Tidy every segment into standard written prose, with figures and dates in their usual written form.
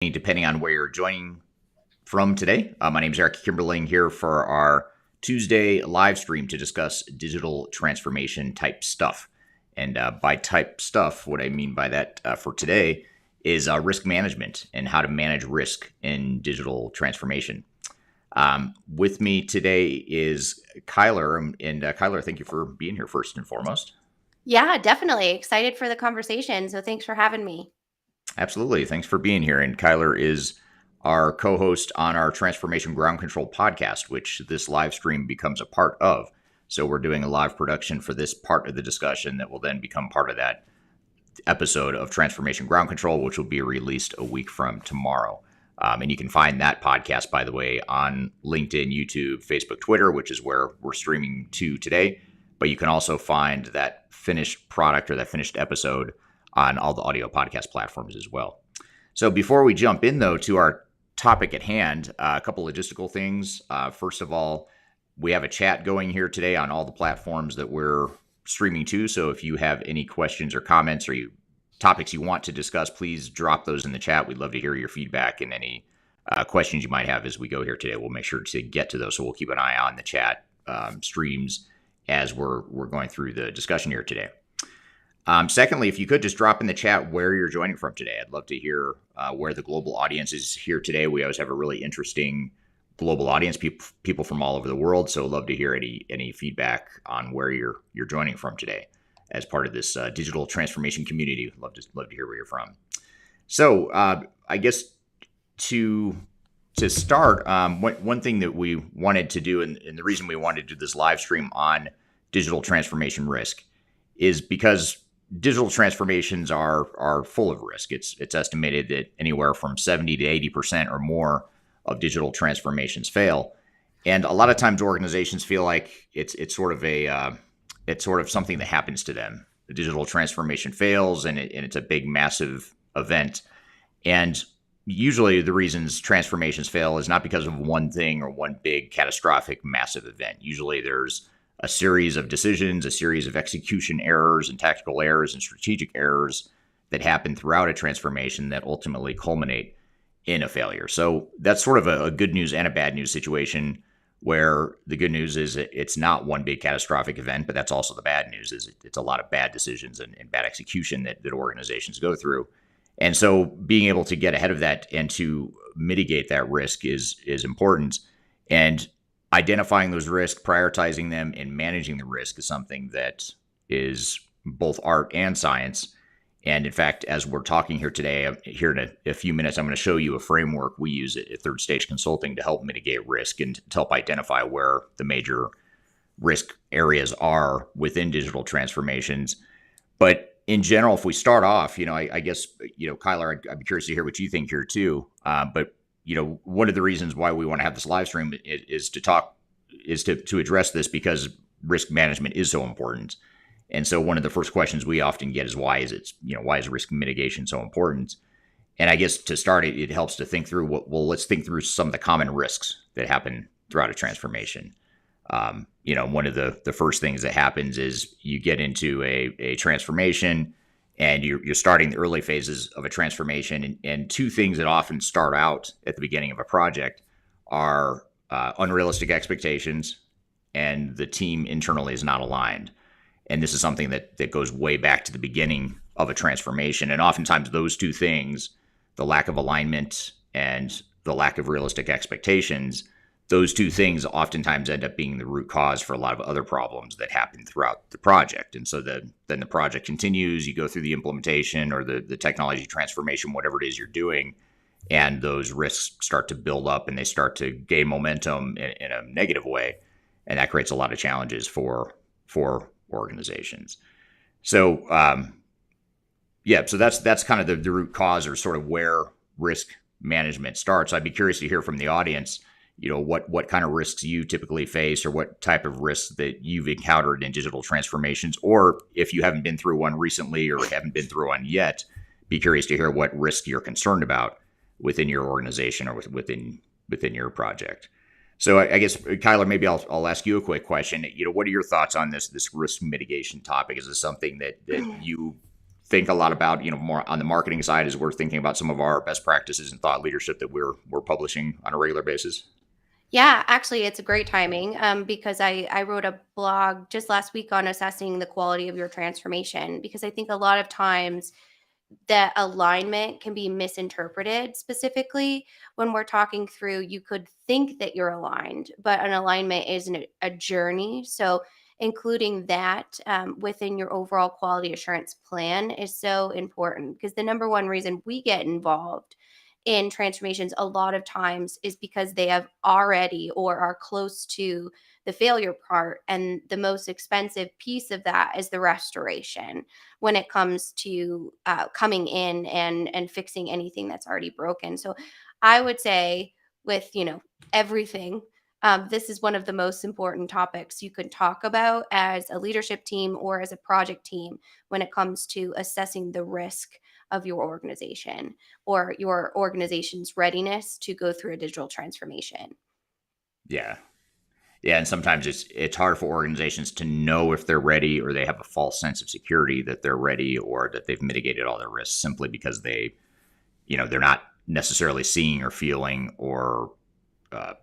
depending on where you're joining from today. My name is Eric Kimberling here for our Tuesday live stream to discuss digital transformation type stuff. And by type stuff, what I mean by that for today is risk management and how to manage risk in digital transformation. With me today is Kyler. And Kyler, thank you for being here first and foremost. Yeah, definitely. Excited for the conversation. So thanks for having me. Absolutely. Thanks for being here. And Kyler is our co host on our Transformation Ground Control podcast, which this live stream becomes a part of. So we're doing a live production for this part of the discussion that will then become part of that episode of Transformation Ground Control, which will be released a week from tomorrow. And you can find that podcast, by the way, on LinkedIn, YouTube, Facebook, Twitter, which is where we're streaming to today. But you can also find that finished product or that finished episode on all the audio podcast platforms as well. So before we jump in, though, to our topic at hand, a couple logistical things. First of all, we have a chat going here today on all the platforms that we're streaming to. So if you have any questions or comments or topics you want to discuss, please drop those in the chat. We'd love to hear your feedback and any questions you might have as we go here today. We'll make sure to get to those. So we'll keep an eye on the chat streams as we're going through the discussion here today. Secondly, if you could just drop in the chat where you're joining from today. I'd love to hear where the global audience is here today. We always have a really interesting global audience, people from all over the world. So I'd love to hear any feedback on where you're joining from today as part of this digital transformation community. Love to hear where you're from. So I guess to start, one thing that we wanted to do, and the reason we wanted to do this live stream on digital transformation risk is because digital transformations are full of risk. It's estimated that anywhere from 70 to 80% or more of digital transformations fail, and a lot of times organizations feel like it's sort of something that happens to them. The digital transformation fails, and it's a big, massive event. And usually, the reasons transformations fail is not because of one thing or one big, catastrophic, massive event. Usually, there's a series of decisions, a series of execution errors and tactical errors and strategic errors that happen throughout a transformation that ultimately culminate in a failure. So that's sort of a good news and a bad news situation, where the good news is it's not one big catastrophic event, but that's also the bad news is it's a lot of bad decisions and bad execution that organizations go through. And so being able to get ahead of that and to mitigate that risk is important. And identifying those risks, prioritizing them, and managing the risk is something that is both art and science. And in fact, as we're talking here today, here in a few minutes, I'm going to show you a framework we use at Third Stage Consulting to help mitigate risk and to help identify where the major risk areas are within digital transformations. But in general, if we start off, I guess, Kyler, I'd be curious to hear what you think here too. But one of the reasons why we want to have this live stream is to address this, because risk management is so important. And so one of the first questions we often get is why is risk mitigation so important? And I guess to start, it helps to think through let's think through some of the common risks that happen throughout a transformation. One of the first things that happens is you get into a transformation, and you're starting the early phases of a transformation. And two things that often start out at the beginning of a project are unrealistic expectations, and the team internally is not aligned. And this is something that goes way back to the beginning of a transformation. And oftentimes those two things, the lack of alignment and the lack of realistic expectations, those two things oftentimes end up being the root cause for a lot of other problems that happen throughout the project. And so then the project continues, you go through the implementation or the technology transformation, whatever it is you're doing, and those risks start to build up and they start to gain momentum in a negative way. And that creates a lot of challenges for organizations. So, so that's kind of the root cause, or sort of where risk management starts. I'd be curious to hear from the audience, what kind of risks you typically face, or what type of risks that you've encountered in digital transformations, or if you haven't been through one recently or haven't been through one yet, be curious to hear what risk you're concerned about within your organization or within your project. So I guess, Kyler, maybe I'll ask you a quick question. What are your thoughts on this risk mitigation topic? Is this something that you think a lot about, more on the marketing side as we're thinking about some of our best practices and thought leadership that we're publishing on a regular basis? Yeah, actually, it's a great timing because I wrote a blog just last week on assessing the quality of your transformation because I think a lot of times that alignment can be misinterpreted. Specifically when we're talking through, you could think that you're aligned, but an alignment isn't a journey. So including that within your overall quality assurance plan is so important because the number one reason we get involved in transformations a lot of times is because they have already or are close to the failure part, and the most expensive piece of that is the restoration when it comes to coming in and fixing anything that's already broken. So I would say with everything, this is one of the most important topics you can talk about as a leadership team or as a project team when it comes to assessing the risk of your organization or your organization's readiness to go through a digital transformation. Yeah. Yeah, and sometimes it's hard for organizations to know if they're ready, or they have a false sense of security that they're ready or that they've mitigated all their risks simply because they're not necessarily seeing or feeling or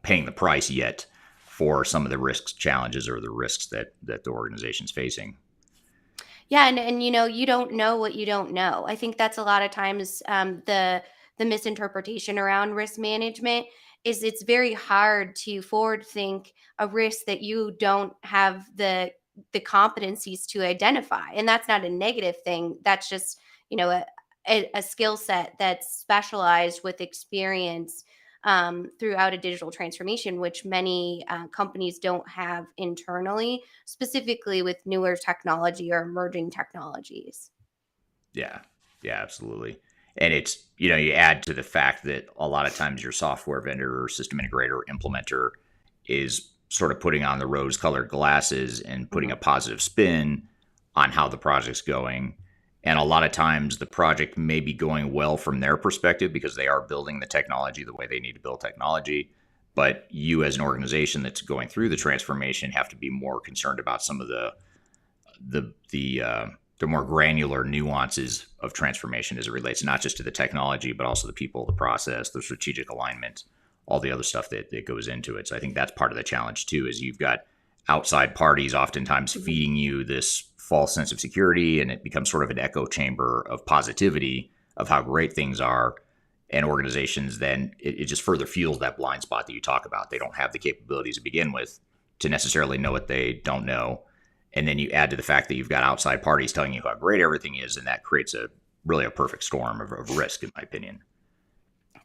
paying the price yet for some of the risks, challenges, or the risks that the organization's facing. Yeah, and you don't know what you don't know. I think that's a lot of times the misinterpretation around risk management is it's very hard to forward think a risk that you don't have the competencies to identify, and that's not a negative thing. That's just a skill set that's specialized with experience throughout a digital transformation, which many companies don't have internally, specifically with newer technology or emerging technologies. Yeah, yeah, absolutely. And you add to the fact that a lot of times your software vendor or system integrator or implementer is sort of putting on the rose colored glasses and putting a Mhm. positive spin on how the project's going. And a lot of times the project may be going well from their perspective because they are building the technology the way they need to build technology. But you, as an organization that's going through the transformation, have to be more concerned about some of the more granular nuances of transformation as it relates not just to the technology, but also the people, the process, the strategic alignment, all the other stuff that goes into it. So I think that's part of the challenge too, is you've got outside parties oftentimes Mhm. feeding you this false sense of security, and it becomes sort of an echo chamber of positivity of how great things are. And organizations then, it just further fuels that blind spot that you talk about. They don't have the capabilities to begin with to necessarily know what they don't know, and then you add to the fact that you've got outside parties telling you how great everything is, and that creates a perfect storm of risk, in my opinion.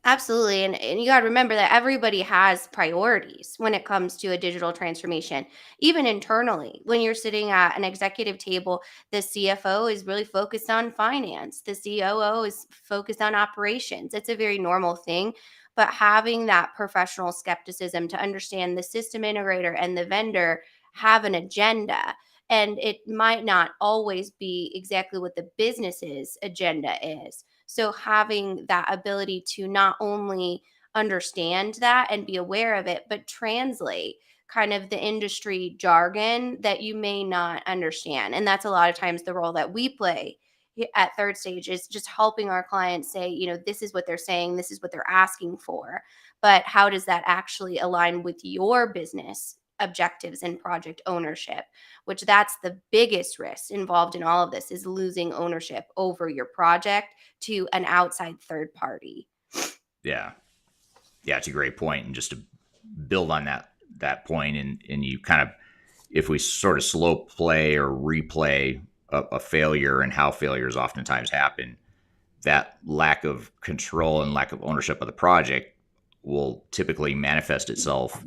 Absolutely. And you got to remember that everybody has priorities when it comes to a digital transformation, even internally. When you're sitting at an executive table, the CFO is really focused on finance, the COO is focused on operations. It's a very normal thing. But having that professional skepticism to understand the system integrator and the vendor have an agenda. And it might not always be exactly what the business's agenda is. So having that ability to not only understand that and be aware of it, but translate kind of the industry jargon that you may not understand. And that's a lot of times the role that we play at third stage is just helping our clients say, this is what they're saying, this is what they're asking for. But how does that actually align with your business objectives and project ownership, which that's the biggest risk involved in all of this is losing ownership over your project to an outside third party. Yeah, yeah, it's a great point. And just to build on that point, and you kind of, if we sort of slow play or replay a failure and how failures oftentimes happen, that lack of control and lack of ownership of the project will typically manifest itself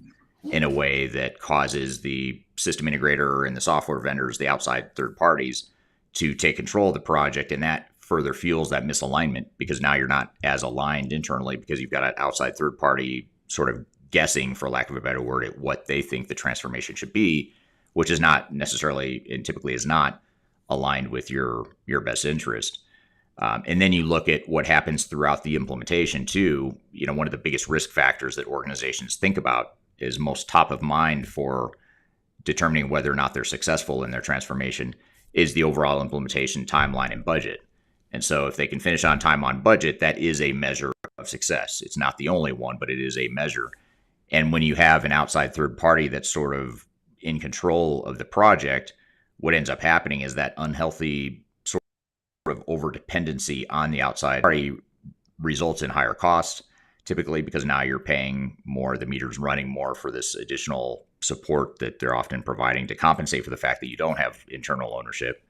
in a way that causes the system integrator and the software vendors, the outside third parties, to take control of the project. And that further fuels that misalignment because now you're not as aligned internally because you've got an outside third party sort of guessing, for lack of a better word, at what they think the transformation should be, which is not necessarily and typically is not aligned with your best interest. And then you look at what happens throughout the implementation too. One of the biggest risk factors that organizations think about is most top of mind for determining whether or not they're successful in their transformation is the overall implementation timeline and budget. And so if they can finish on time, on budget, that is a measure of success. It's not the only one, but it is a measure. And when you have an outside third party that's sort of in control of the project, what ends up happening is that unhealthy sort of over dependency on the outside party results in higher costs, typically because now you're paying more, the meter's running more for this additional support that they're often providing to compensate for the fact that you don't have internal ownership.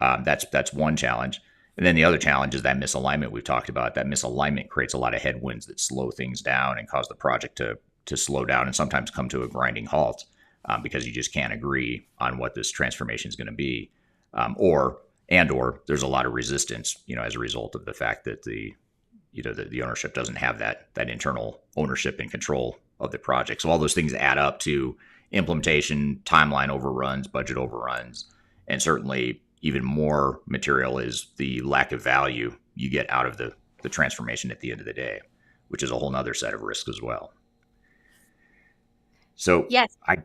That's one challenge. And then the other challenge is that misalignment we've talked about. That misalignment creates a lot of headwinds that slow things down and cause the project to slow down and sometimes come to a grinding halt because you just can't agree on what this transformation is going to be, or there's a lot of resistance, as a result of the fact that the ownership doesn't have that internal ownership and control of the project. So all those things add up to implementation, timeline overruns, budget overruns, and certainly even more material is the lack of value you get out of the transformation at the end of the day, which is a whole nother set of risks as well. So Yes, sorry,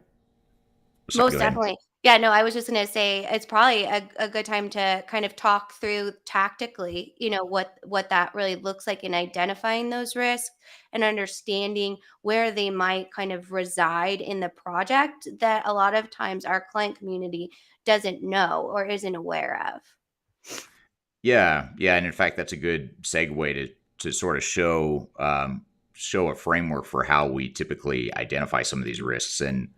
most definitely. Yeah, no, I was just going to say it's probably a good time to kind of talk through tactically, what that really looks like in identifying those risks and understanding where they might kind of reside in the project that a lot of times our client community doesn't know or isn't aware of. Yeah, and in fact, that's a good segue to sort of show a framework for how we typically identify some of these risks. And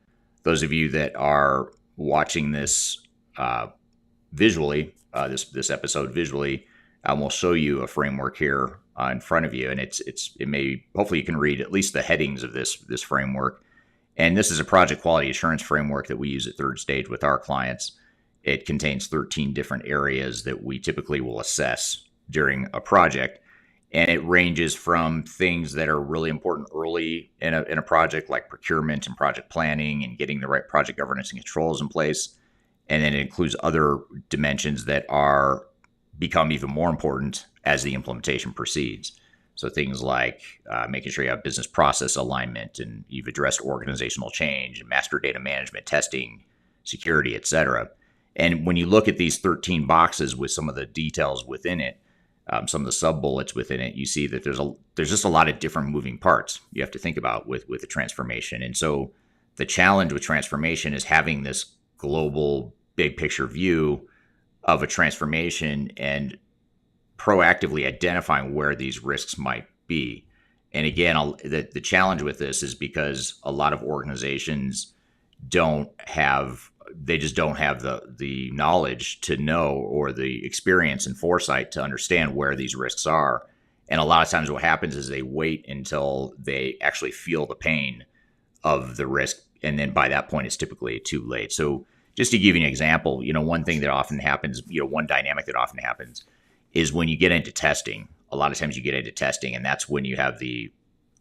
those of you that are watching this visually, this episode visually, we'll show you a framework here in front of you, and it may, hopefully you can read at least the headings of this framework. And this is a project quality assurance framework that we use at Third Stage with our clients. It contains 13 different areas that we typically will assess during a project. And it ranges from things that are really important early in a project, like procurement and project planning and getting the right project governance and controls in place. And then it includes other dimensions that become even more important as the implementation proceeds. So things like making sure you have business process alignment and you've addressed organizational change and master data management, testing, security, et cetera. And when you look at these 13 boxes with some of the details within it, some of the sub bullets within it, you see that there's just a lot of different moving parts you have to think about with the transformation. And so the challenge with transformation is having this global big picture view of a transformation and proactively identifying where these risks might be. And again, the challenge with this is because a lot of organizations just don't have the knowledge to know, or the experience and foresight to understand where these risks are. And a lot of times what happens is they wait until they actually feel the pain of the risk. And then by that point, it's typically too late. So just to give you an example, one thing that often happens, one dynamic that often happens is when you get into testing. A lot of times you get into testing, and that's when you have the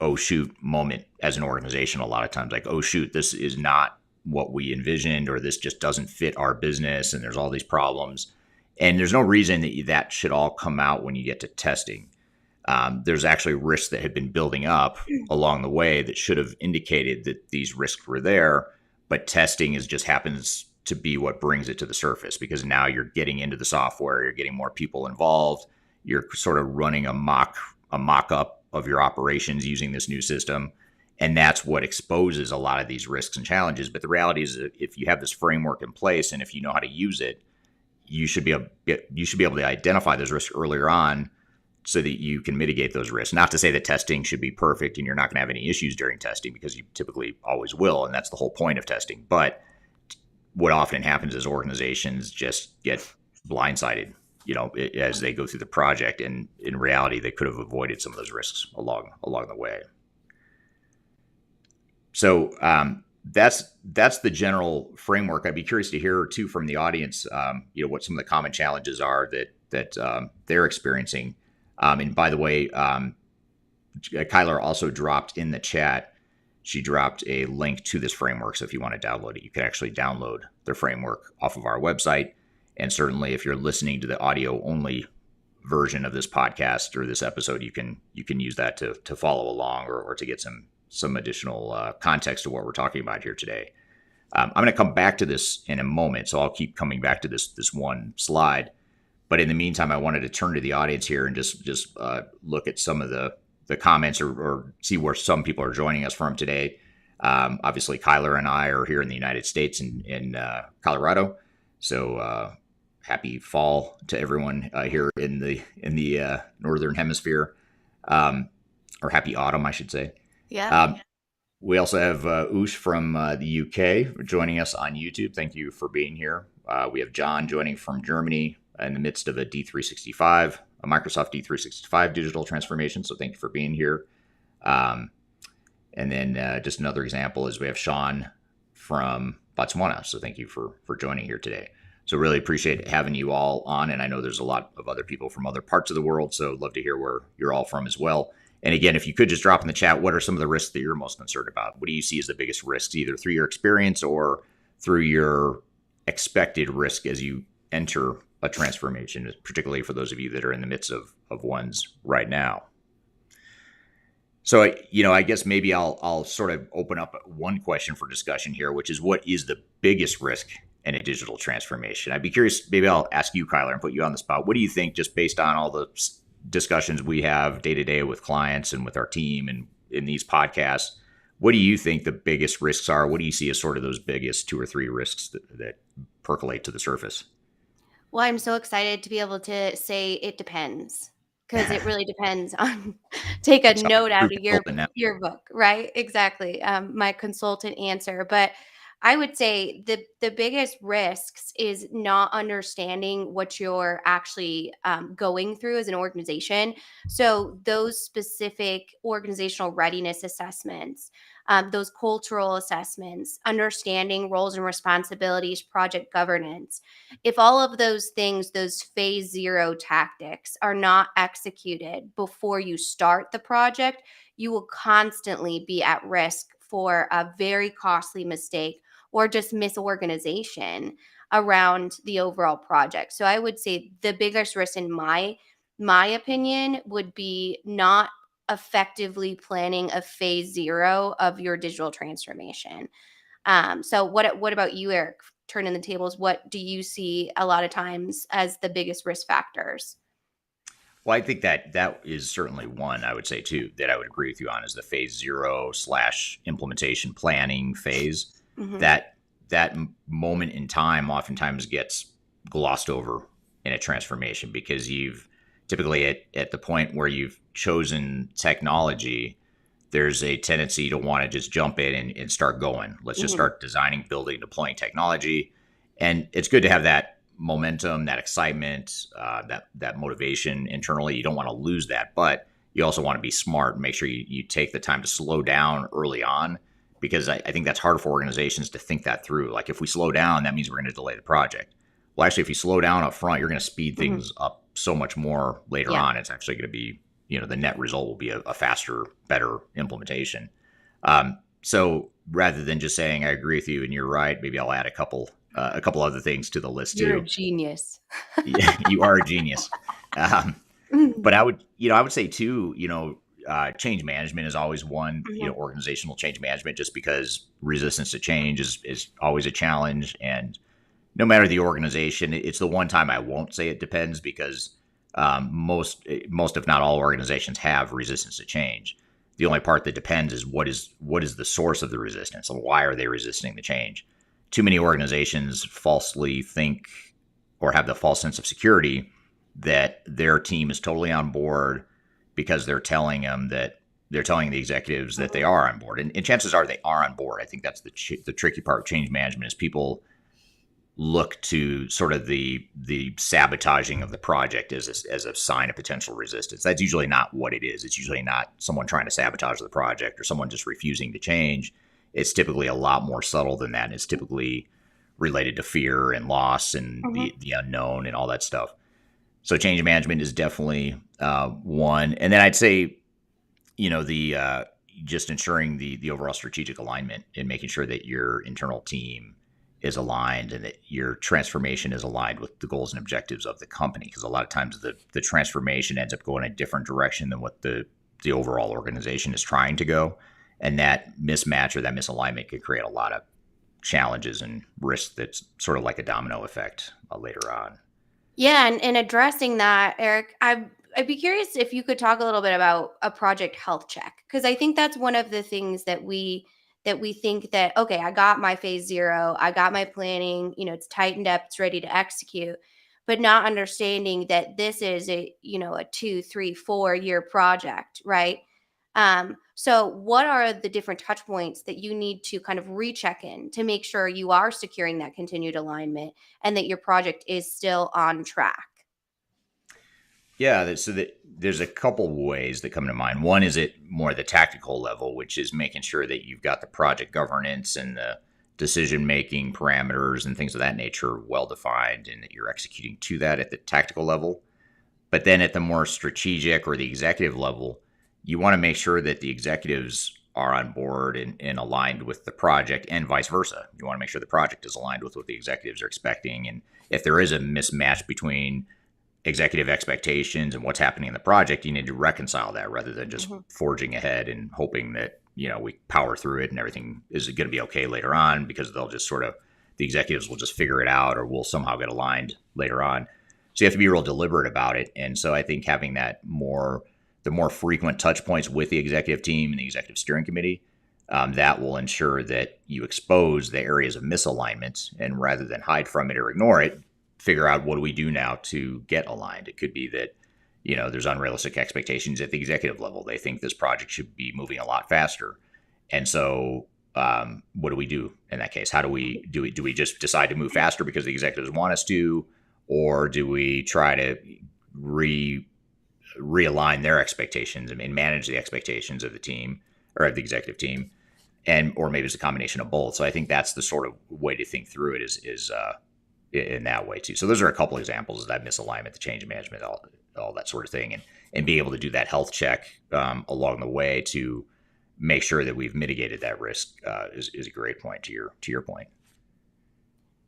oh shoot moment as an organization. A lot of times, like, oh shoot, this is not what we envisioned, or this just doesn't fit our business, and there's all these problems. And there's no reason that should all come out when you get to testing. There's actually risks that had been building up along the way that should have indicated that these risks were there, but testing just happens to be what brings it to the surface, because now you're getting into the software, you're getting more people involved, you're sort of running a mock-up of your operations using this new system. And that's what exposes a lot of these risks and challenges. But the reality is that if you have this framework in place and if you know how to use it, you should be able to identify those risks earlier on so that you can mitigate those risks. Not to say that testing should be perfect and you're not going to have any issues during testing, because you typically always will. And that's the whole point of testing. But what often happens is organizations just get blindsided, as they go through the project. And in reality, they could have avoided some of those risks along the way. So that's the general framework. I'd be curious to hear too from the audience, what some of the common challenges are that they're experiencing. And by the way, Kyler also dropped in the chat. She dropped a link to this framework. So if you want to download it, you can actually download the framework off of our website. And certainly, if you're listening to the audio only version of this podcast or this episode, you can use that to follow along or to get some additional context to what we're talking about here today. I'm going to come back to this in a moment, so I'll keep coming back to this one slide. But in the meantime, I wanted to turn to the audience here and just look at some of the comments or see where some people are joining us from today. Obviously, Kyler and I are here in the United States in Colorado. So happy fall to everyone here in the northern hemisphere, or happy autumn, I should say. Yeah. We also have Ush from the UK joining us on YouTube. Thank you for being here. We have John joining from Germany in the midst of a D365, a Microsoft D365 digital transformation. So thank you for being here. And then just another example is we have Sean from Botswana. So thank you for joining here today. So really appreciate having you all on. And I know there's a lot of other people from other parts of the world. So love to hear where you're all from as well. And again, if you could just drop in the chat, what are some of the risks that you're most concerned about? What do you see as the biggest risks, either through your experience or through your expected risk as you enter a transformation, particularly for those of you that are in the midst of ones right now? So, I guess maybe I'll sort of open up one question for discussion here, which is what is the biggest risk in a digital transformation? I'd be curious, maybe I'll ask you, Kyler, and put you on the spot. What do you think, just based on all the discussions we have day to day with clients and with our team and in these podcasts, what do you think the biggest risks are? What do you see as sort of those biggest 2 or 3 risks that percolate to the surface? Well, I'm so excited to be able to say it depends, because it really depends on take a Sound like note a out true of consultant now. your book, right? Exactly. My consultant answer. But I would say the biggest risks is not understanding what you're actually going through as an organization. So those specific organizational readiness assessments, those cultural assessments, understanding roles and responsibilities, project governance. If all of those things, those phase 0 tactics are not executed before you start the project, you will constantly be at risk for a very costly mistake or just misorganization around the overall project. So I would say the biggest risk in my opinion would be not effectively planning a phase 0 of your digital transformation. So what about you, Eric? Turning the tables, what do you see a lot of times as the biggest risk factors? Well, I think that is certainly one, I would say too, that I would agree with you on, is the phase 0 / implementation planning phase. Hmm. That moment in time oftentimes gets glossed over in a transformation, because you've typically at the point where you've chosen technology, there's a tendency to want to just jump in and start going. Let's just Hmm. start designing, building, deploying technology. And it's good to have that momentum, that excitement, that motivation internally. You don't want to lose that, but you also want to be smart and make sure you take the time to slow down early on, because I think that's hard for organizations to think that through. Like, if we slow down, that means we're going to delay the project. Well, actually, if you slow down up front, you're going to speed Hmm. things up so much more later Yeah. on. It's actually going to be, the net result will be a faster, better implementation. So rather than just saying I agree with you and you're right, maybe I'll add a couple other things to the list You're a too. genius. Yeah, you are a genius. Um, Mhm. but I would say too, change management is always one, organizational change management, just because resistance to change is always a challenge. And no matter the organization, it's the one time I won't say it depends, because most, if not all, organizations have resistance to change. The only part that depends is what is the source of the resistance, and why are they resisting the change. Too many organizations falsely think, or have the false sense of security, that their team is totally on board because they're telling the executives that they Mhm. are on board, and chances are they are on board. I think that's the tricky part of change management, is people look to sort of the sabotaging of the project as a sign of potential resistance. That's usually not what it is. It's usually not someone trying to sabotage the project or someone just refusing to change. It's typically a lot more subtle than that. It's typically related to fear and loss and Mhm. the unknown and all that stuff. So change management is definitely one. And then I'd say, the just ensuring the overall strategic alignment and making sure that your internal team is aligned and that your transformation is aligned with the goals and objectives of the company, because a lot of times the transformation ends up going a different direction than what the overall organization is trying to go, and that mismatch or that misalignment can create a lot of challenges and risks. That's sort of like a domino effect later on. Yeah, and addressing that, Eric, I'd be curious if you could talk a little bit about a project health check, because I think that's one of the things that we think that, okay, I got my phase zero, I got my planning, it's tightened up, it's ready to execute, but not understanding that this is a 2, 3, 4 year project, right? So what are the different touch points that you need to kind of recheck in to make sure you are securing that continued alignment and that your project is still on track? Yeah, there's a couple ways that come to mind. One is at more the tactical level, which is making sure that you've got the project governance and the decision making parameters and things of that nature well defined, and that you're executing to that at the tactical level. But then at the more strategic or the executive level, you want to make sure that the executives are on board and aligned with the project, and vice versa. You want to make sure the project is aligned with what the executives are expecting. And if there is a mismatch between executive expectations and what's happening in the project, you need to reconcile that rather than just Mhm. forging ahead and hoping that, we power through it and everything is going to be okay later on, because they'll just sort of, the executives will just figure it out or will somehow get aligned later on. So you have to be real deliberate about it. And so I think having the more frequent touch points with the executive team and the executive steering committee, that will ensure that you expose the areas of misalignment, and rather than hide from it or ignore it, figure out what do we do now to get aligned. It could be that, there's unrealistic expectations at the executive level. They think this project should be moving a lot faster. And so what do we do in that case? How do we just decide to move faster because the executives want us to, or do we try to realign their expectations and manage the expectations of the team or of the executive team, and or maybe it's a combination of both. So I think that's the sort of way to think through it is in that way too. So those are a couple examples of that misalignment, the change management, all that sort of thing, and being able to do that health check along the way to make sure that we've mitigated that risk is a great point to your point.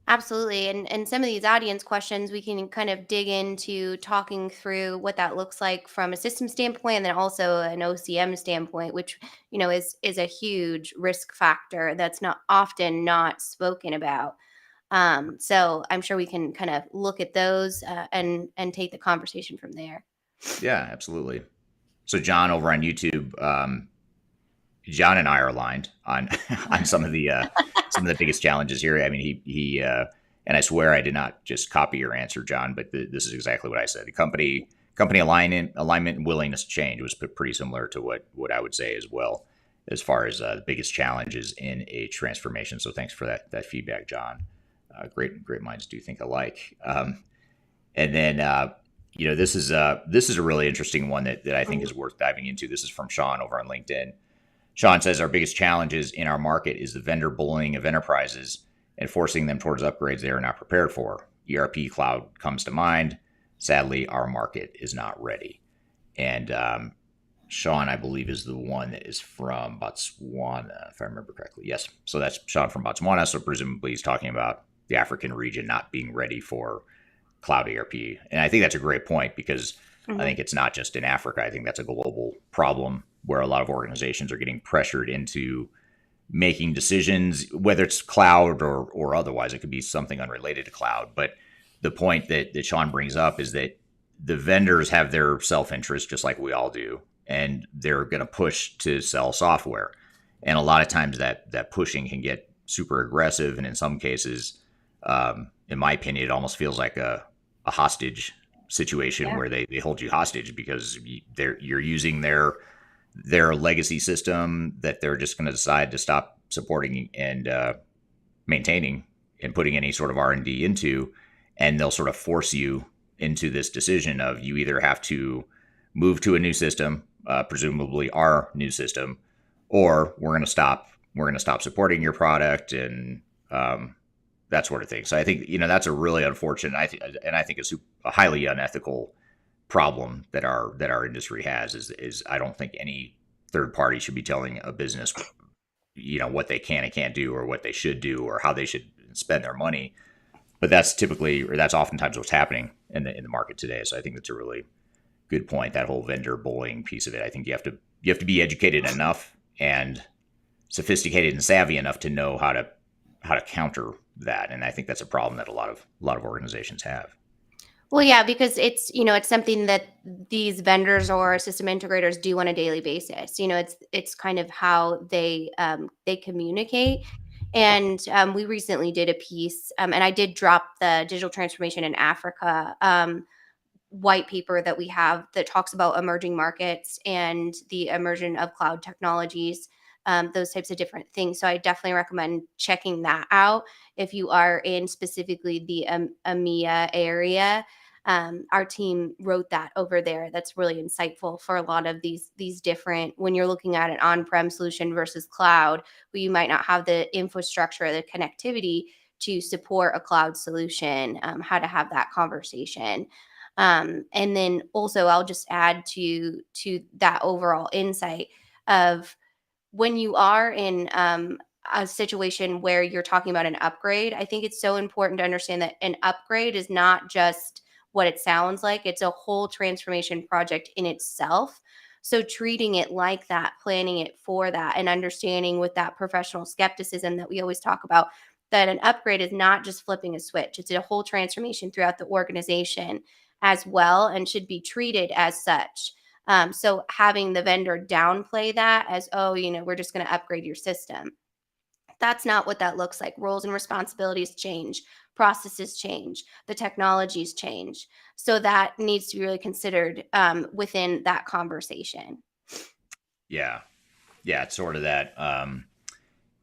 Absolutely. And some of these audience questions, we can kind of dig into talking through what that looks like from a system standpoint, and then also an OCM standpoint, which, is a huge risk factor that's not spoken about. So I'm sure we can kind of look at those, and take the conversation from there. Yeah, absolutely. So John over on YouTube, John and I are aligned on on some of the biggest challenges here. I mean, he and I swear I did not just copy your answer, John, but this is exactly what I said. The company alignment and willingness to change was pretty similar to what I would say as well, as far as the biggest challenges in a transformation. So thanks for that feedback, John. Great minds do think alike. And then this is a really interesting one that I think Mhm. is worth diving into. This is from Sean over on LinkedIn. Sean says our biggest challenges in our market is the vendor bullying of enterprises and forcing them towards upgrades they are not prepared for. ERP cloud comes to mind. Sadly, our market is not ready. And Sean, I believe, is the one that is from Botswana, if I remember correctly. Yes. So that's Sean from Botswana. So presumably he's talking about the African region not being ready for cloud ERP. And I think that's a great point, because I Mhm. think it's not just in Africa. I think that's a global problem where a lot of organizations are getting pressured into making decisions, whether it's cloud or otherwise. It could be something unrelated to cloud. But the point that Sean brings up is that the vendors have their self interest, just like we all do, and they're going to push to sell software. And a lot of times that pushing can get super aggressive, and in some cases, in my opinion, it almost feels like a hostage situation Yeah. where they hold you hostage because you're using their legacy system that they're just going to decide to stop supporting and maintaining and putting any sort of R&D into, and they'll sort of force you into this decision of you either have to move to a new system, presumably our new system, or we're going to stop supporting your product, and that sort of thing. So I think that's a really unfortunate, and I think a highly unethical problem that our industry has is I don't think any third party should be telling a business what they can and can't do, or what they should do, or how they should spend their money. But that's oftentimes what's happening in the market today. So I think that's a really good point. That whole vendor bullying piece of it. I think you have to be educated enough and sophisticated and savvy enough to know how to counter that. And I think that's a problem that a lot of organizations have. Well, yeah, because it's something that these vendors or system integrators do on a daily basis. It's kind of how they communicate. And we recently did a piece, and I did drop the digital transformation in Africa white paper that we have that talks about emerging markets and the immersion of cloud technologies, those types of different things. So I definitely recommend checking that out if you are in specifically the EMEA area. Our team wrote that over there. That's really insightful for a lot of these different, when you're looking at an on-prem solution versus cloud, where you might not have the infrastructure, the connectivity to support a cloud solution, how to have that conversation. And then also I'll just add to that overall insight of when you are in a situation where you're talking about an upgrade, I think it's so important to understand that an upgrade is not just what it sounds like, it's a whole transformation project in itself. So treating it like that, planning it for that, and understanding with that professional skepticism that we always talk about, that an upgrade is not just flipping a switch, it's a whole transformation throughout the organization as well, and should be treated as such. So having the vendor downplay that as, oh, we're just going to upgrade your system. That's not what that looks like. Roles and responsibilities change, processes change, the technologies change. So that needs to be really considered within that conversation. Yeah. Yeah. It's sort of that.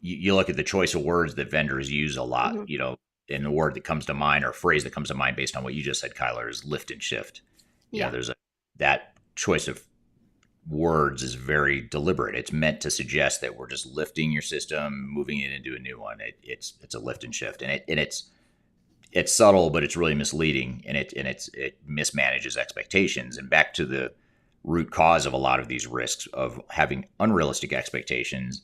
You look at the choice of words that vendors use a lot, Hmm. and the word that comes to mind or phrase that comes to mind based on what you just said, Kyler, is lift and shift. Yeah. There's that choice of words is very deliberate. It's meant to suggest that we're just lifting your system, moving it into a new one. It's a lift and shift, and it's subtle, but it's really misleading, and it mismanages expectations. And back to the root cause of a lot of these risks of having unrealistic expectations,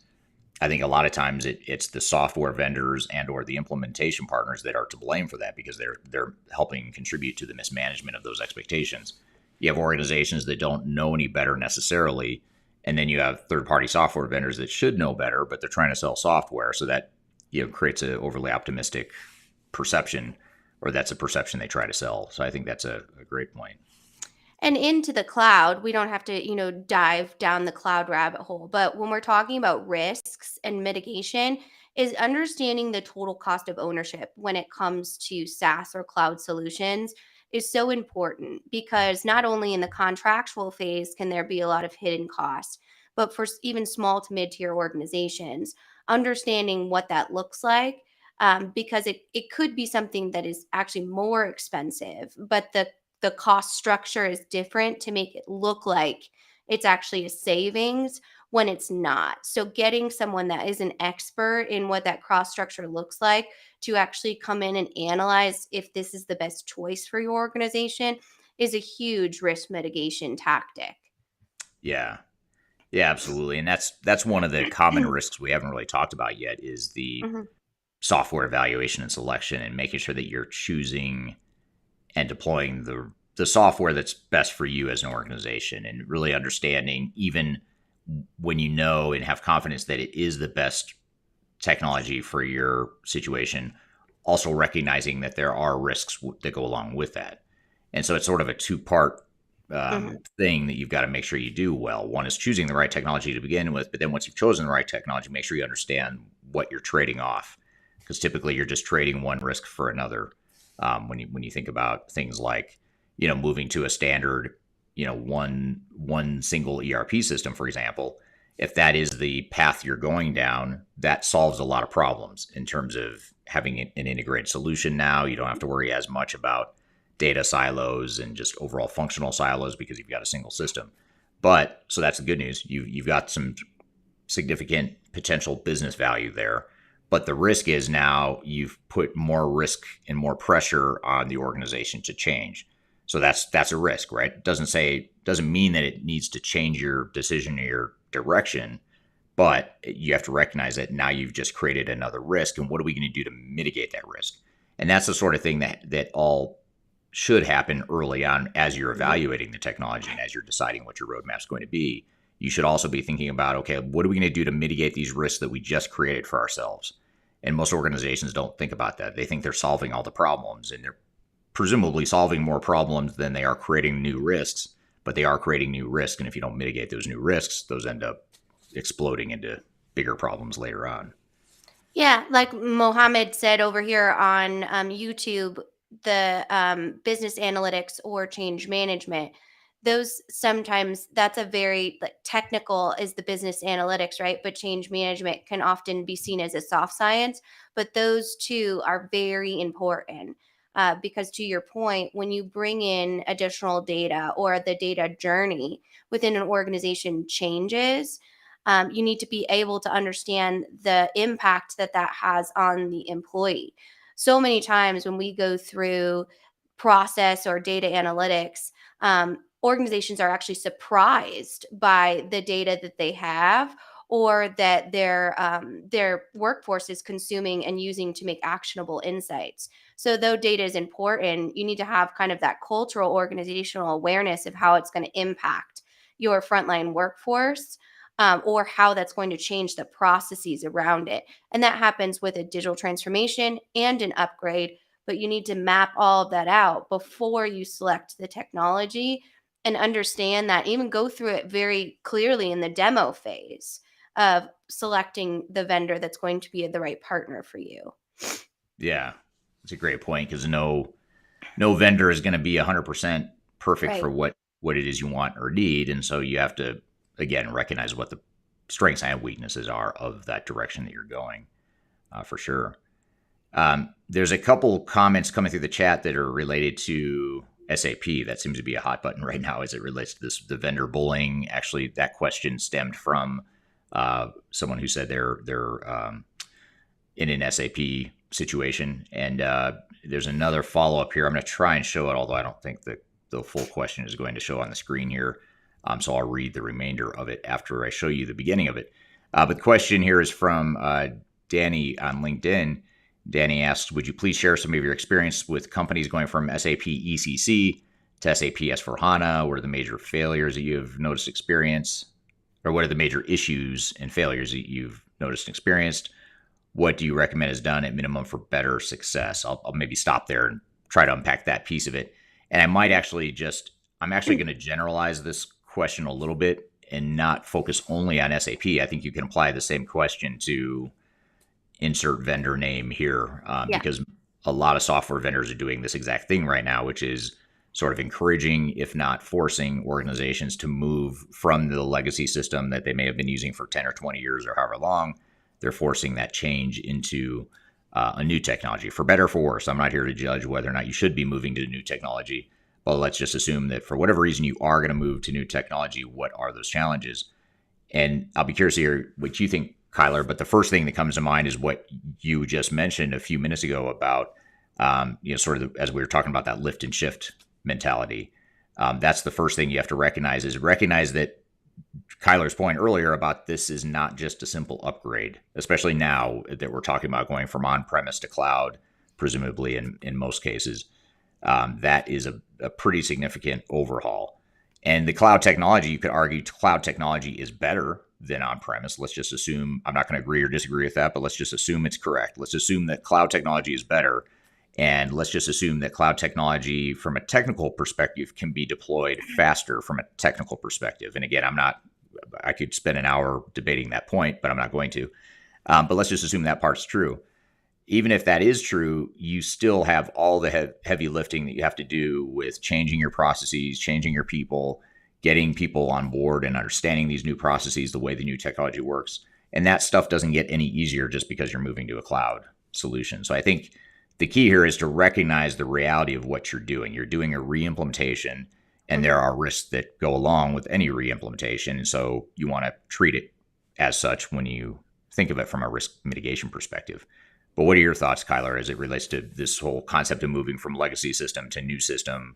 I think a lot of times it's the software vendors and or the implementation partners that are to blame for that, because they're helping contribute to the mismanagement of those expectations. You have organizations that don't know any better necessarily, and then you have third-party software vendors that should know better, but they're trying to sell software, so that creates an overly optimistic perception, or that's a perception they try to sell. So I think that's a great point. And into the cloud, we don't have to, dive down the cloud rabbit hole. But when we're talking about risks and mitigation, is understanding the total cost of ownership when it comes to SaaS or cloud solutions is so important, because not only in the contractual phase can there be a lot of hidden costs, but for even small to mid-tier organizations, understanding what that looks like, because it could be something that is actually more expensive, but the cost structure is different to make it look like it's actually a savings when it's not. So getting someone that is an expert in what that cost structure looks like to actually come in and analyze if this is the best choice for your organization is a huge risk mitigation tactic. Yeah. Yeah, absolutely. And that's one of the common risks we haven't really talked about yet, is the Mhm. software evaluation and selection, and making sure that you're choosing and deploying the software that's best for you as an organization, and really understanding, even when you know and have confidence that it is the best technology for your situation, also recognizing that there are risks that go along with that. And so it's sort of a two-part Mhm. thing that you've got to make sure you do well. One is choosing the right technology to begin with, but then once you've chosen the right technology, make sure you understand what you're trading off, because typically you're just trading one risk for another. When you think about things like moving to a standard one single ERP system, for example, if that is the path you're going down, that solves a lot of problems in terms of having an integrated solution. Now you don't have to worry as much about data silos and just overall functional silos, because you've got a single system. But so that's the good news. You've got some significant potential business value there. But the risk is, now you've put more risk and more pressure on the organization to change. So that's a risk, right? Doesn't mean that it needs to change your decision or your direction, but you have to recognize that now you've just created another risk, and what are we going to do to mitigate that risk? And that's the sort of thing that all should happen early on as you're Mhm. evaluating the technology and as you're deciding what your roadmap is going to be. You should also be thinking about, okay, what are we going to do to mitigate these risks that we just created for ourselves? And most organizations don't think about that. They think they're solving all the problems, and presumably solving more problems than they are creating new risks, but they are creating new risks. And if you don't mitigate those new risks, those end up exploding into bigger problems later on. Yeah, like Mohammed said over here on YouTube, the business analytics or change management, those sometimes that's a very like technical is the business analytics, right? But change management can often be seen as a soft science, but those two are very important. Because to your point, when you bring in additional data or the data journey within an organization changes, you need to be able to understand the impact that that has on the employee. So many times when we go through process or data analytics, organizations are actually surprised by the data that they have or that their workforce is consuming and using to make actionable insights. So though data is important, you need to have kind of that cultural organizational awareness of how it's going to impact your frontline workforce, or how that's going to change the processes around it. And that happens with a digital transformation and an upgrade, but you need to map all of that out before you select the technology and understand that, even go through it very clearly in the demo phase of selecting the vendor that's going to be the right partner for you. Yeah, it's a great point because no vendor is going to be 100% perfect for Right. what it is you want or need, and so you have to again recognize what the strengths and weaknesses are of that direction that you're going, for sure. There's a couple comments coming through the chat that are related to SAP. That seems to be a hot button right now as it relates to this the vendor bullying. Actually, that question stemmed from someone who said they're in an SAP situation. And there's another follow up here. I'm going to try and show it, although I don't think the full question is going to show on the screen here. So I'll read the remainder of it after I show you the beginning of it. But the question here is from Danny on LinkedIn. Danny asks, would you please share some of your experience with companies going from SAP ECC to SAP S4HANA? What are the major failures that you have noticed experience? Or what are the major issues and failures that you've noticed and experienced? What do you recommend is done at minimum for better success? I'll maybe stop there and try to unpack that piece of it. And I might actually I'm actually going to generalize this question a little bit and not focus only on SAP. I think you can apply the same question to insert vendor name here, Yeah. because a lot of software vendors are doing this exact thing right now, which is sort of encouraging, if not forcing, organizations to move from the legacy system that they may have been using for 10 or 20 years or however long. They're forcing that change into a new technology, for better or for worse. I'm not here to judge whether or not you should be moving to new technology, but let's just assume that for whatever reason you are going to move to new technology. What are those challenges? And I'll be curious to hear what you think, Kyler. But the first thing that comes to mind is what you just mentioned a few minutes ago about, sort of as we were talking about that lift and shift mentality. That's the first thing you have to recognize that Kyler's point earlier about this is not just a simple upgrade, especially now that we're talking about going from on-premise to cloud, presumably in most cases. That is a pretty significant overhaul. And the cloud technology, you could argue cloud technology is better than on-premise. Let's just assume, I'm not going to agree or disagree with that, but let's just assume it's correct. Let's assume that cloud technology is better. And let's just assume that cloud technology from a technical perspective can be deployed faster from a technical perspective. And again, I could spend an hour debating that point, but I'm not going to. But let's just assume that part's true. Even if that is true, you still have all the heavy lifting that you have to do with changing your processes, changing your people, getting people on board and understanding these new processes, the way the new technology works. And that stuff doesn't get any easier just because you're moving to a cloud solution. So I think the key here is to recognize the reality of what you're doing. You're doing a re-implementation, and there Mhm. are risks that go along with any re-implementation. And so you want to treat it as such when you think of it from a risk mitigation perspective. But what are your thoughts, Kyler, as it relates to this whole concept of moving from legacy system to new system?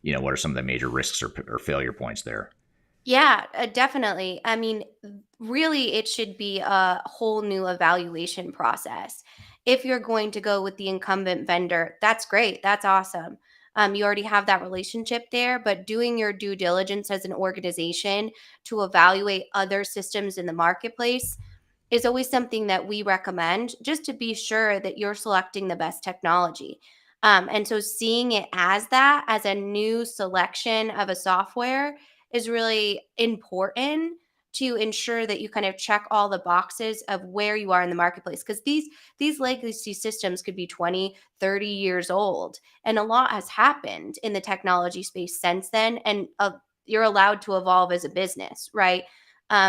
What are some of the major risks or failure points there? Yeah, definitely. I mean, really, it should be a whole new evaluation process. If you're going to go with the incumbent vendor, that's great. That's awesome. You already have that relationship there, but doing your due diligence as an organization to evaluate other systems in the marketplace is always something that we recommend just to be sure that you're selecting the best technology. And so seeing it as that, as a new selection of a software, is really important to ensure that you kind of check all the boxes of where you are in the marketplace, because these legacy systems could be 20, 30 years old, and a lot has happened in the technology space since then, and you're allowed to evolve as a business, right?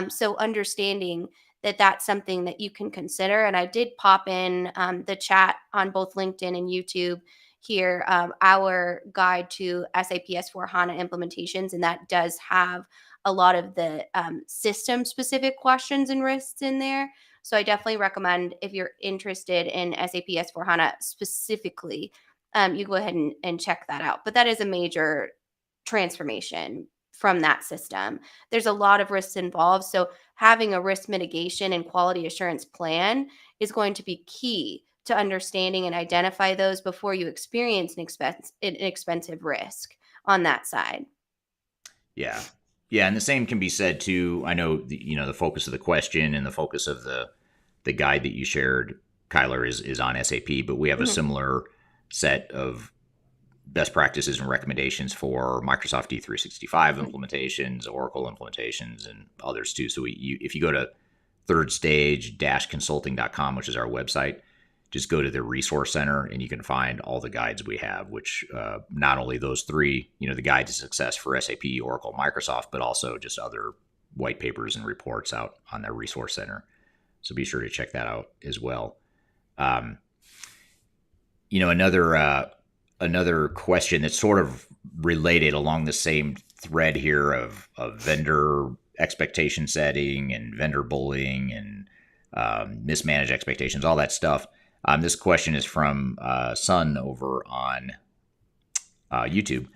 So understanding that that's something that you can consider. And I did pop in the chat on both LinkedIn and YouTube here, our guide to SAP S4 HANA implementations, and that does have a lot of the system specific questions and risks in there. So I definitely recommend, if you're interested in SAP S4 HANA specifically, you go ahead and check that out. But that is a major transformation from that system. There's a lot of risks involved. So having a risk mitigation and quality assurance plan is going to be key to understanding and identify those before you experience an expensive risk on that side. Yeah. Yeah, and the same can be said too. I know the focus of the question and the focus of the guide that you shared, Kyler, is on SAP, but we have a Mhm. similar set of best practices and recommendations for Microsoft D365 Mhm. implementations, Oracle implementations, and others too. So if you go to thirdstage-consulting.com, which is our website, just go to the resource center and you can find all the guides we have, which not only those three, the guide to success for SAP, Oracle, Microsoft, but also just other white papers and reports out on the resource center. So be sure to check that out as well. Um, another question that's sort of related along the same thread here of vendor expectation setting and vendor bullying and mismanaged expectations, all that stuff. This question is from Sun over on YouTube.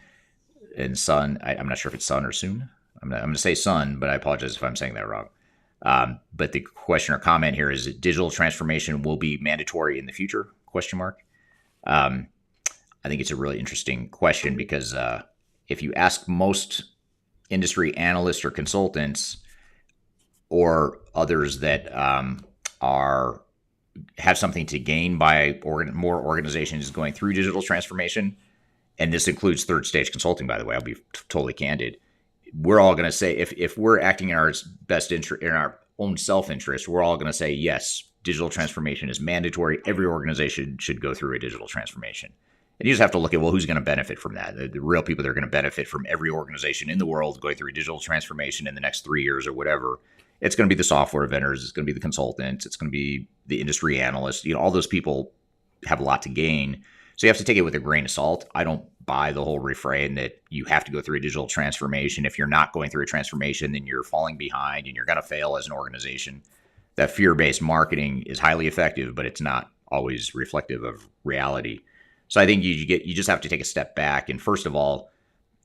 And Sun, I'm not sure if it's Sun or Soon. I'm going to say Sun, but I apologize if I'm saying that wrong. But the question or comment here is: digital transformation will be mandatory in the future? Question mark. Um, I think it's a really interesting question because if you ask most industry analysts or consultants or others that are have something to gain by more organizations going through digital transformation, and this includes third stage consulting, by the way, I'll be totally candid. We're all going to say, if we're acting in our best interest, in our own self interest, we're all going to say yes. Digital transformation is mandatory. Every organization should go through a digital transformation. And you just have to look at, well, who's going to benefit from that? The real people that are going to benefit from every organization in the world going through a digital transformation in the next 3 years or whatever. It's going to be the software vendors. It's going to be the consultants. It's going to be the industry analysts. All those people have a lot to gain. So you have to take it with a grain of salt. I don't buy the whole refrain that you have to go through a digital transformation. If you're not going through a transformation, then you're falling behind and you're going to fail as an organization. That fear-based marketing is highly effective, but it's not always reflective of reality. So I think you just have to take a step back and first of all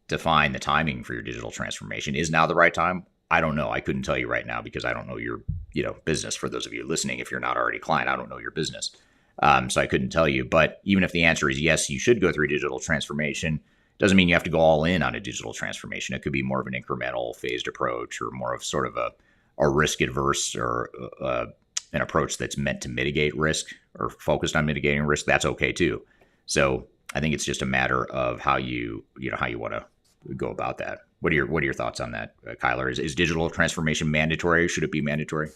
define the timing for your digital transformation. Is now the right time? I don't know. I couldn't tell you right now because I don't know your business. For those of you listening, if you're not already a client, I don't know your business. So I couldn't tell you. But even if the answer is yes, you should go through digital transformation, doesn't mean you have to go all in on a digital transformation. It could be more of an incremental phased approach or more of sort of a risk adverse or an approach that's meant to mitigate risk or focused on mitigating risk. That's okay too. So I think it's just a matter of how you want to go about that. What are your thoughts on that, Kyler? Is digital transformation mandatory? Should it be mandatory?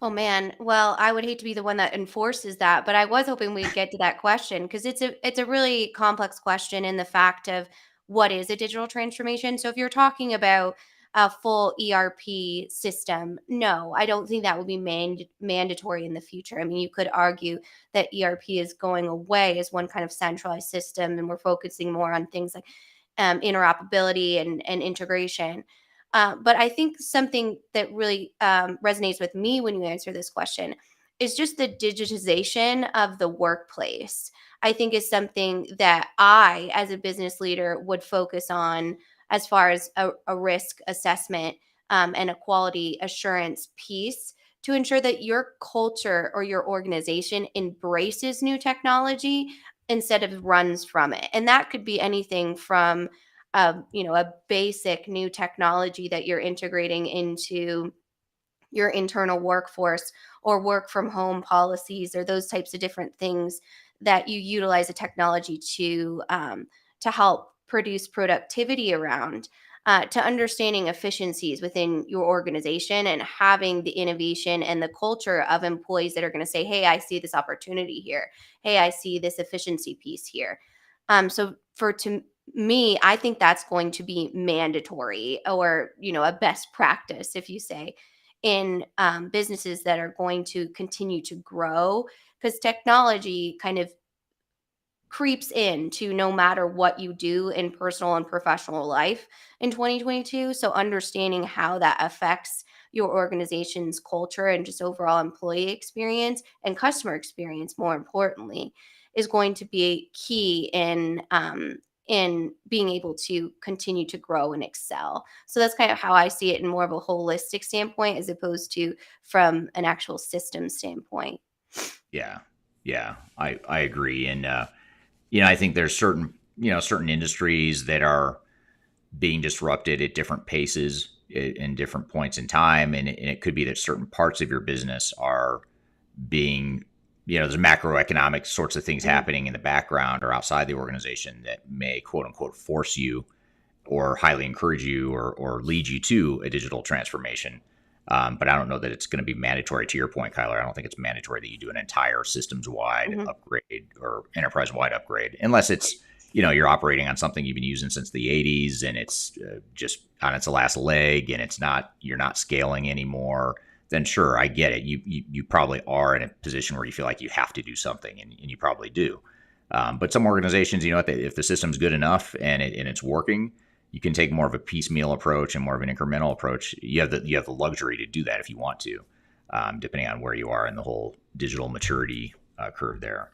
Oh man, well, I would hate to be the one that enforces that, but I was hoping we'd get to that question, because it's a really complex question in the fact of what is a digital transformation. So if you're talking about a full ERP system, no, I don't think that would be mandatory in the future. I mean, you could argue that ERP is going away as one kind of centralized system, and we're focusing more on things like interoperability and integration. But I think something that really resonates with me when you answer this question is just the digitization of the workplace. I think is something that I, as a business leader, would focus on as far as a risk assessment and a quality assurance piece, to ensure that your culture or your organization embraces new technology instead of runs from it. And that could be anything from a basic new technology that you're integrating into your internal workforce or work from home policies or those types of different things that you utilize a technology to help produce productivity around, to understanding efficiencies within your organization and having the innovation and the culture of employees that are going to say, hey, I see this opportunity here. Hey, I see this efficiency piece here. So for to me, I think that's going to be mandatory, or a best practice, if you say, in businesses that are going to continue to grow, because technology kind of creeps in to no matter what you do in personal and professional life in 2022. So understanding how that affects your organization's culture and just overall employee experience and customer experience, more importantly, is going to be key in being able to continue to grow and excel. So that's kind of how I see it in more of a holistic standpoint as opposed to from an actual system standpoint. Yeah. Yeah. I agree. And, I think there's certain industries that are being disrupted at different paces in different points in time. And it could be that certain parts of your business are being, there's macroeconomic sorts of things Mhm. happening in the background or outside the organization that may quote unquote force you or highly encourage you or lead you to a digital transformation. But I don't know that it's going to be mandatory. To your point, Kyler, I don't think it's mandatory that you do an entire systems-wide Mhm. upgrade or enterprise-wide upgrade, unless it's you're operating on something you've been using since the '80s and it's just on its last leg and you're not scaling anymore. Then sure, I get it. You probably are in a position where you feel like you have to do something, and you probably do. But some organizations, if the system's good enough and it's working, you can take more of a piecemeal approach and more of an incremental approach. You have the luxury to do that if you want to, depending on where you are in the whole digital maturity curve there.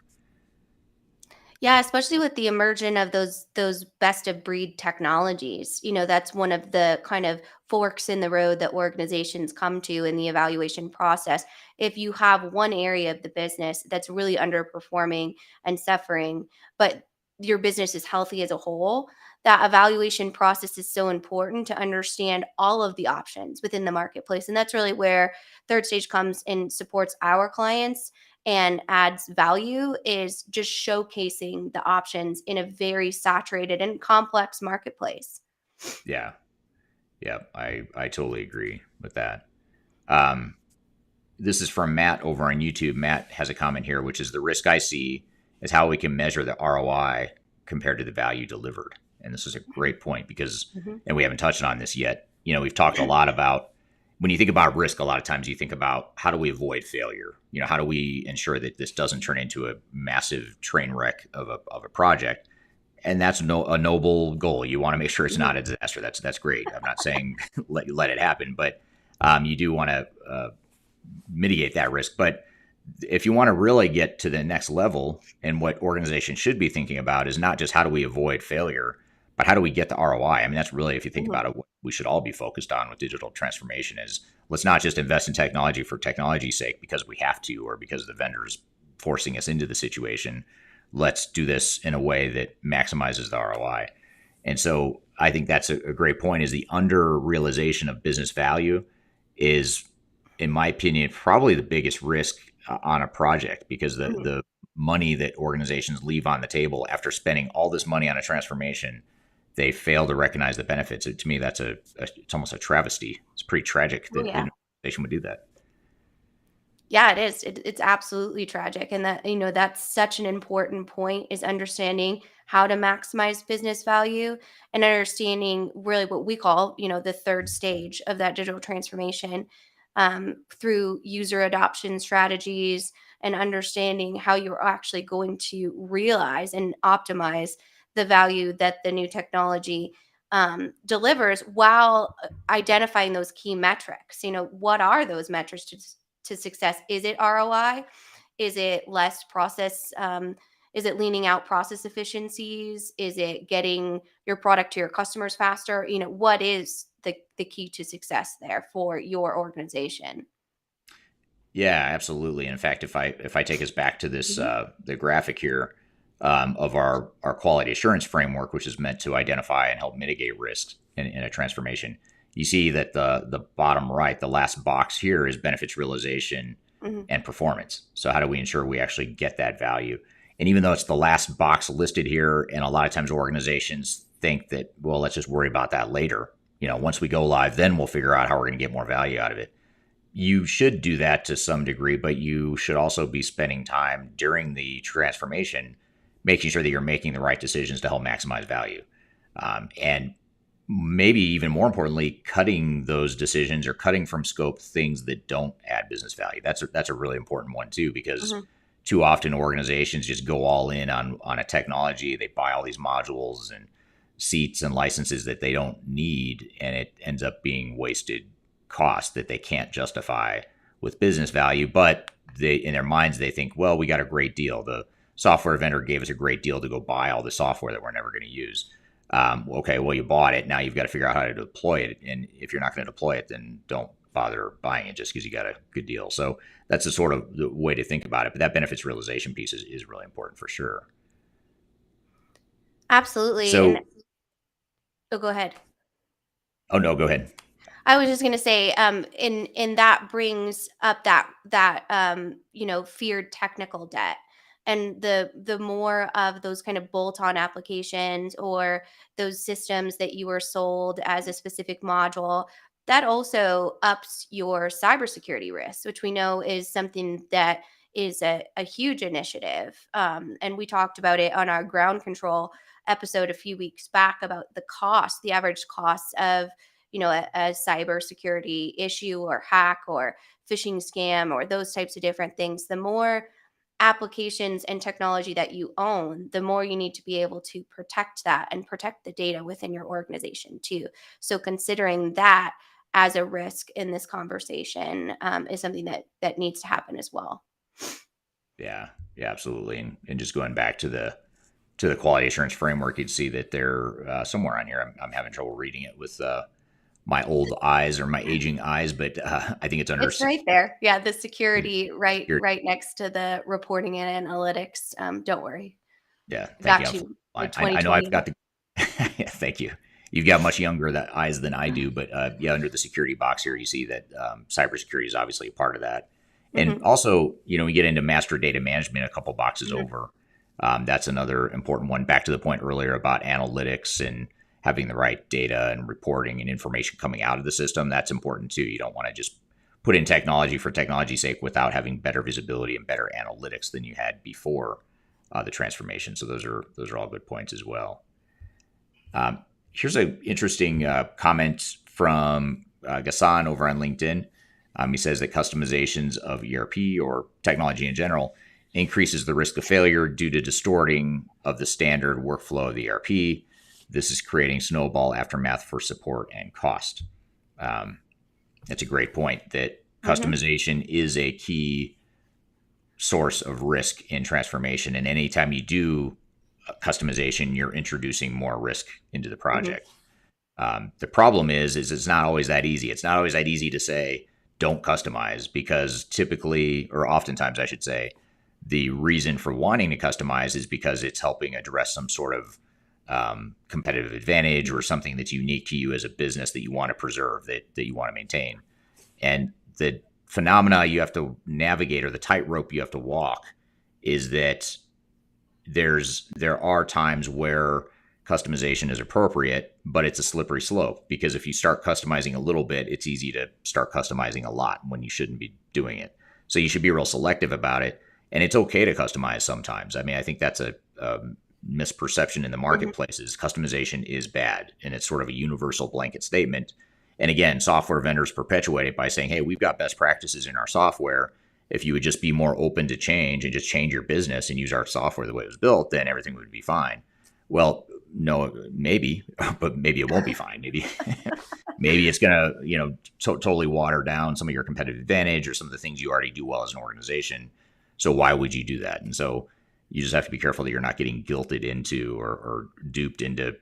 Yeah, especially with the immersion of those best of breed technologies. That's one of the kind of forks in the road that organizations come to in the evaluation process. If you have one area of the business that's really underperforming and suffering, but your business is healthy as a whole, that evaluation process is so important to understand all of the options within the marketplace. And that's really where third stage comes and supports our clients and adds value, is just showcasing the options in a very saturated and complex marketplace. Yeah, yeah, I totally agree with that. Um, this is from Matt over on YouTube. Matt has a comment here, which is the risk I see is how we can measure the ROI compared to the value delivered. And this is a great point because, Mhm. and we haven't touched on this yet. We've talked a lot about when you think about risk, a lot of times you think about how do we avoid failure? How do we ensure that this doesn't turn into a massive train wreck of a project? And that's a noble goal. You want to make sure it's not Mhm. a disaster. That's great. I'm not saying let it happen, but you do want to mitigate that risk. But if you want to really get to the next level, and what organizations should be thinking about is not just how do we avoid failure, but how do we get the ROI? I mean, that's really, if you think Mhm. about it, what we should all be focused on with digital transformation is let's not just invest in technology for technology's sake because we have to or because the vendor's forcing us into the situation. Let's do this in a way that maximizes the ROI. And so I think that's a great point is the under realization of business value is, in my opinion, probably the biggest risk on a project because Mhm. the money that organizations leave on the table after spending all this money on a transformation, they fail to recognize the benefits. To me, it's almost a travesty. It's pretty tragic Oh, that yeah. an organization would do that. Yeah, it is. It's absolutely tragic. And that's such an important point, is understanding how to maximize business value and understanding really what we call, the third stage of that digital transformation, through user adoption strategies and understanding how you're actually going to realize and optimize the value that the new technology delivers, while identifying those key metrics. What are those metrics to success? Is it ROI? Is it less process? Is it leaning out process efficiencies? Is it getting your product to your customers faster? What is the key to success there for your organization? Yeah, absolutely. In fact, if I take us back to this Mhm. the graphic here of our quality assurance framework, which is meant to identify and help mitigate risks in a transformation, you see that the bottom right, the last box here is benefits realization Hmm. and performance. So how do we ensure we actually get that value? And even though it's the last box listed here, and a lot of times organizations think that, well, let's just worry about that later. Once we go live, then we'll figure out how we're going to get more value out of it. You should do that to some degree, but you should also be spending time during the transformation making sure that you're making the right decisions to help maximize value. And maybe even more importantly, cutting those decisions or cutting from scope things that don't add business value. That's a really important one too, because Hmm. too often organizations just go all in on a technology. They buy all these modules and seats and licenses that they don't need, and it ends up being wasted cost that they can't justify with business value. But they, in their minds, they think, well, we got a great deal. The software vendor gave us a great deal to go buy all the software that we're never going to use. Okay, well, you bought it. Now you've got to figure out how to deploy it. And if you're not going to deploy it, then don't bother buying it just because you got a good deal. So that's a sort of the way to think about it. But that benefits realization piece is really important for sure. Absolutely. And So, oh, go ahead. oh no, go ahead. I was just gonna say, and that brings up that feared technical debt, and the more of those kind of bolt-on applications or those systems that you were sold as a specific module, that also ups your cybersecurity risks, which we know is something that is a huge initiative. And we talked about it on our ground control episode a few weeks back about the average cost of a cybersecurity issue or hack or phishing scam or those types of different things. The more applications and technology that you own, the more you need to be able to protect that and protect the data within your organization too. So considering that as a risk in this conversation is something that needs to happen as well. Yeah, yeah, absolutely. And just going back to the quality assurance framework, you'd see that they're somewhere on here. I'm having trouble reading it with my old eyes or my aging eyes, but I think it's under It's right there. Yeah, the security security. right next to the reporting and analytics. Don't worry. Yeah, I thank you. got you. The I know I've 2020. got the. Yeah, thank you. You've got much younger eyes than I do, but yeah, under the security box here, you see that cybersecurity is obviously a part of that. And Mhm, also, we get into master data management a couple boxes mhm, over. That's another important one. Back to the point earlier about analytics and having the right data and reporting and information coming out of the system. That's important too. You don't want to just put in technology for technology's sake without having better visibility and better analytics than you had before the transformation. So those are all good points as well. Here's an interesting comment from Gassan over on LinkedIn. He says that customizations of ERP or technology in general increases the risk of failure due to distorting of the standard workflow of the ERP. This is creating snowball aftermath for support and cost. Um, that's a great point that mhm, customization is a key source of risk in transformation. And anytime you do customization, you're introducing more risk into the mhm, project. The problem is it's not always that easy. It's not always that easy to say don't customize because typically, or oftentimes, I should say, the reason for wanting to customize is because it's helping address some sort of competitive advantage or something that's unique to you as a business that you want to preserve, that you want to maintain. And the phenomena you have to navigate or the tightrope you have to walk is that there are times where customization is appropriate, but it's a slippery slope because if you start customizing a little bit, it's easy to start customizing a lot when you shouldn't be doing it. So you should be real selective about it, and it's okay to customize sometimes. I mean, I think that's a misperception in the mhm, marketplace is customization is bad, and it's sort of a universal blanket statement. And again, software vendors perpetuate it by saying, "Hey, we've got best practices in our software. If you would just be more open to change and just change your business and use our software the way it was built, then everything would be fine." Well, no, maybe, but maybe it won't be fine. Maybe, maybe it's gonna, totally water down some of your competitive advantage or some of the things you already do well as an organization. So why would you do that? And so you just have to be careful that you're not getting guilted into or duped into,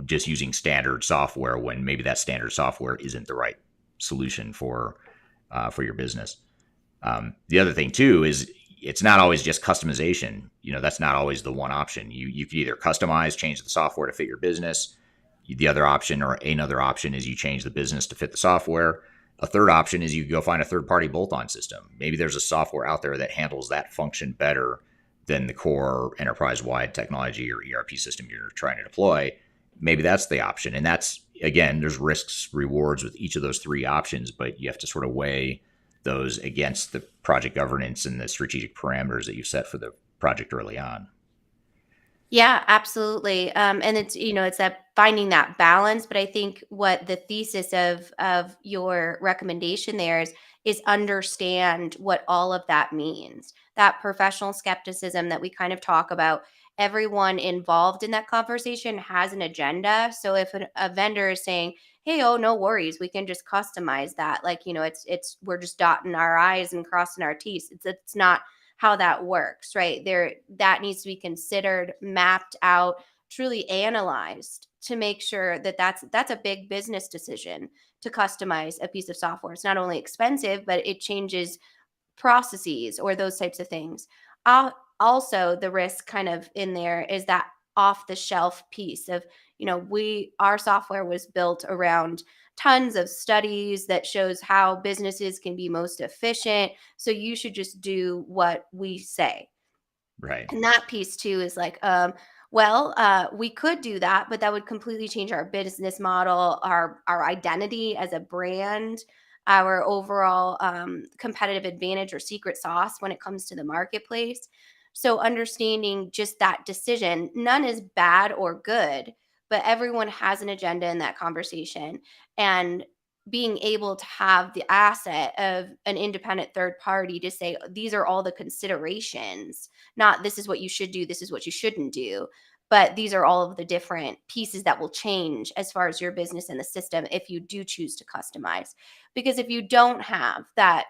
just using standard software when maybe that standard software isn't the right solution for your business. The other thing too is it's not always just customization. That's not always the one option. You could either customize, change the software to fit your business. The other option, or another option, is you change the business to fit the software. A third option is you go find a third party bolt on system. Maybe there's a software out there that handles that function better than the core enterprise wide technology or ERP system you're trying to deploy. Maybe that's the option. And that's, again, there's risks, rewards with each of those three options, but you have to sort of weigh those against the project governance and the strategic parameters that you set for the project early on. Yeah, absolutely. And it's, it's that finding that balance. But I think what the thesis of your recommendation there is understand what all of that means. That professional skepticism that we kind of talk about. Everyone involved in that conversation has an agenda. So if a vendor is saying, "Hey, oh, no worries, we can just customize that," like, it's we're just dotting our I's and crossing our T's. It's not how that works, right? That needs to be considered, mapped out, truly analyzed to make sure that that's a big business decision to customize a piece of software. It's not only expensive, but it changes processes or those types of things. Also, the risk kind of in there is that off the shelf piece of, our software was built around tons of studies that shows how businesses can be most efficient. So you should just do what we say. Right. And that piece too is like, we could do that, but that would completely change our business model, our identity as a brand, our overall competitive advantage or secret sauce when it comes to the marketplace. So understanding just that decision, none is bad or good, but everyone has an agenda in that conversation. And being able to have the asset of an independent third party to say, these are all the considerations, not this is what you should do, this is what you shouldn't do, but these are all of the different pieces that will change as far as your business and the system if you do choose to customize. Because if you don't have that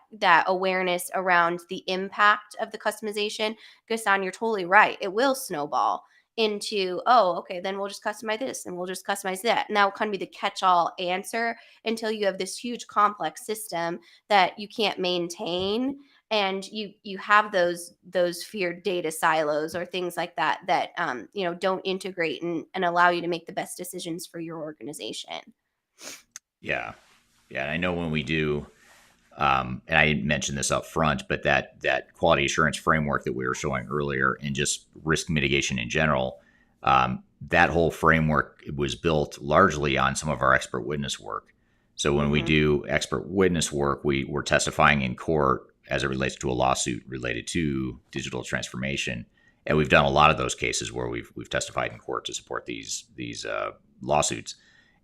awareness around the impact of the customization, Gaston, you're totally right, it will snowball into, oh, okay, then we'll just customize this and we'll just customize that, and that will kind of be the catch-all answer until you have this huge complex system that you can't maintain, and you have those feared data silos or things like that don't integrate and allow you to make the best decisions for your organization. Yeah. Yeah. And I know when we do, and I didn't mention this up front, but that quality assurance framework that we were showing earlier, and just risk mitigation in general, that whole framework was built largely on some of our expert witness work. So when we Mhm. do expert witness work, we're testifying in court as it relates to a lawsuit related to digital transformation, and we've done a lot of those cases where we've testified in court to support these lawsuits.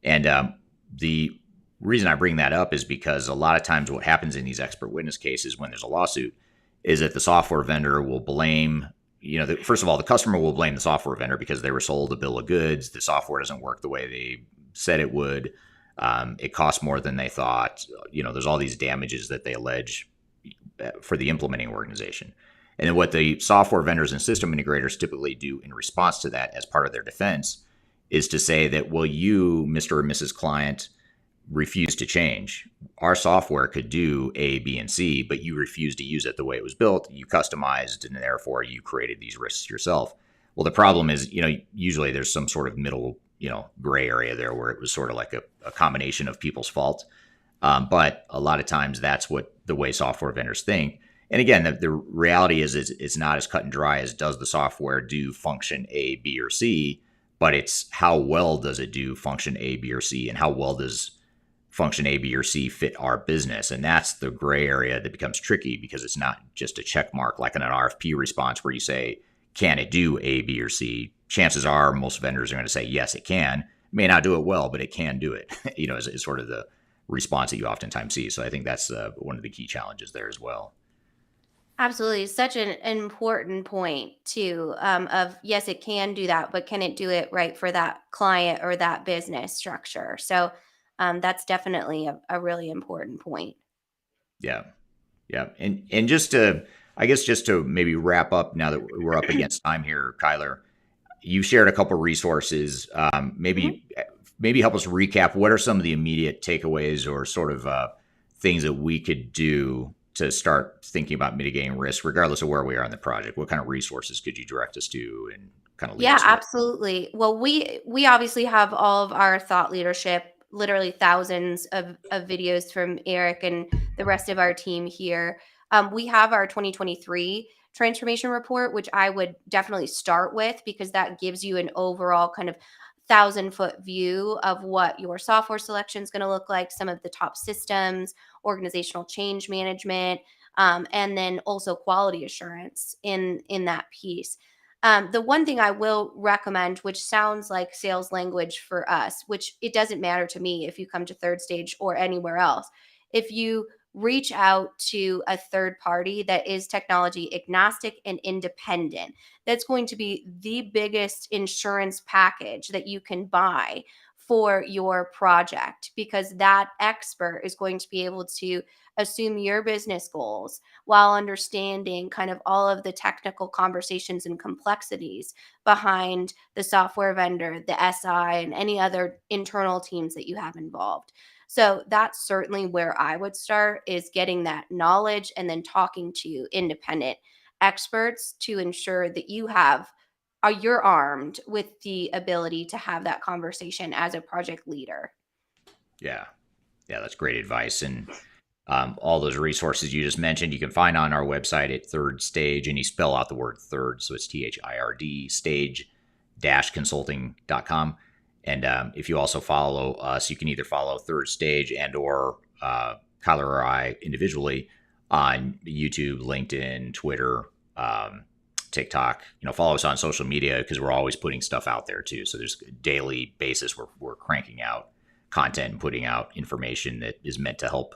And the reason I bring that up is because a lot of times what happens in these expert witness cases when there's a lawsuit is that the software vendor will blame, first of all, the customer will blame the software vendor because they were sold a bill of goods. The software doesn't work the way they said it would. It costs more than they thought. There's all these damages that they allege for the implementing organization. And then what the software vendors and system integrators typically do in response to that as part of their defense is to say that, well, you, Mr. or Mrs. Client, refuse to change. Our software could do A, B, and C, but you refused to use it the way it was built. You customized, and therefore you created these risks yourself. Well, the problem is, usually there's some sort of middle, gray area there where it was sort of like a combination of people's fault. But a lot of times that's what the way software vendors think. And again, the reality is it's not as cut and dry as does the software do function A, B, or C, but it's how well does it do function A, B, or C, and how well does function A, B, or C fit our business. And that's the gray area that becomes tricky because it's not just a check mark like in an RFP response where you say, can it do A, B, or C? Chances are most vendors are going to say, yes, it can. It may not do it well, but it can do it, is sort of the response that you oftentimes see. So I think that's one of the key challenges there as well. Absolutely. Such an important point too, of yes, it can do that, but can it do it right for that client or that business structure? So that's definitely a really important point. Yeah. Yeah. And just to, I guess, just to maybe wrap up now that we're up against time here, Kyler, you shared a couple resources. Mhm. Maybe help us recap what are some of the immediate takeaways or sort of things that we could do to start thinking about mitigating risk, regardless of where we are in the project. What kind of resources could you direct us to and kind of lead Yeah, us away. absolutely. Well, we obviously have all of our thought leadership, literally thousands of videos from Eric and the rest of our team here. We have our 2023 transformation report, which I would definitely start with because that gives you an overall kind of 1,000-foot view of what your software selection is going to look like, some of the top systems, organizational change management, and then also quality assurance in that piece. The one thing I will recommend, which sounds like sales language for us, which it doesn't matter to me if you come to third stage or anywhere else, if you reach out to a third party that is technology agnostic and independent, that's going to be the biggest insurance package that you can buy for your project because that expert is going to be able to assume your business goals while understanding kind of all of the technical conversations and complexities behind the software vendor, the SI, and any other internal teams that you have involved. So that's certainly where I would start is getting that knowledge and then talking to independent experts to ensure that you're armed with the ability to have that conversation as a project leader. Yeah. Yeah, that's great advice. And all those resources you just mentioned, you can find on our website at Third Stage, and you spell out the word third. So it's THIRD, stage-consulting.com. And if you also follow us, you can either follow Third Stage and or Kyler or I individually on YouTube, LinkedIn, Twitter, TikTok. Follow us on social media because we're always putting stuff out there too. So there's a daily basis we're cranking out content and putting out information that is meant to help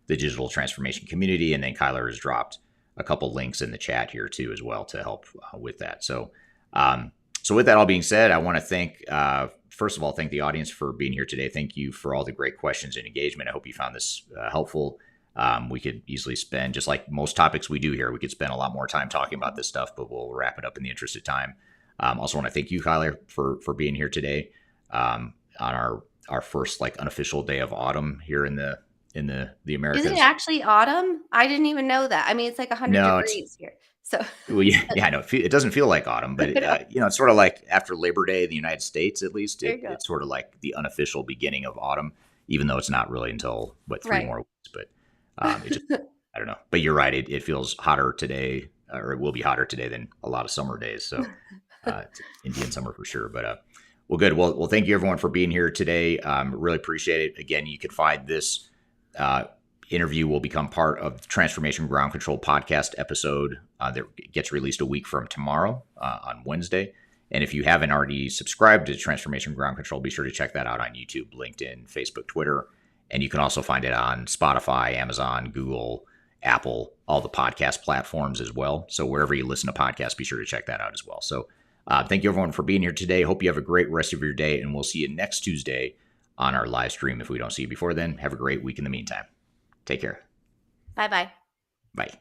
the digital transformation community. And then Kyler has dropped a couple links in the chat here too, as well, to help with that. So with that all being said, I want to first of all, thank the audience for being here today. Thank you for all the great questions and engagement. I hope you found this helpful. We could easily spend, just like most topics we do here, we could spend a lot more time talking about this stuff, but we'll wrap it up in the interest of time. Also want to thank you, Kyler, for being here today on our first unofficial day of autumn here in the Is it Americas. actually autumn? I didn't even know that. I mean, it's like 100 No, it's degrees here. So well, yeah, I know it doesn't feel like autumn, but I know. it's sort of like after Labor Day in the United States, at least There you go. it's sort of like the unofficial beginning of autumn, even though it's not really until three Right. more weeks. But it just I don't know. But you're right; it feels hotter today, or it will be hotter today than a lot of summer days. So it's Indian summer for sure. But well, good. Well, thank you everyone for being here today. Really appreciate it. Again, you can find this uh, interview will become part of the Transformation Ground Control podcast episode that gets released a week from tomorrow on Wednesday. And if you haven't already subscribed to Transformation Ground Control, be sure to check that out on YouTube, LinkedIn, Facebook, Twitter. And you can also find it on Spotify, Amazon, Google, Apple, all the podcast platforms as well. So wherever you listen to podcasts, be sure to check that out as well. So thank you everyone for being here today. Hope you have a great rest of your day, and we'll see you next Tuesday on our live stream. If we don't see you before then, have a great week in the meantime. Take care. Bye bye. Bye.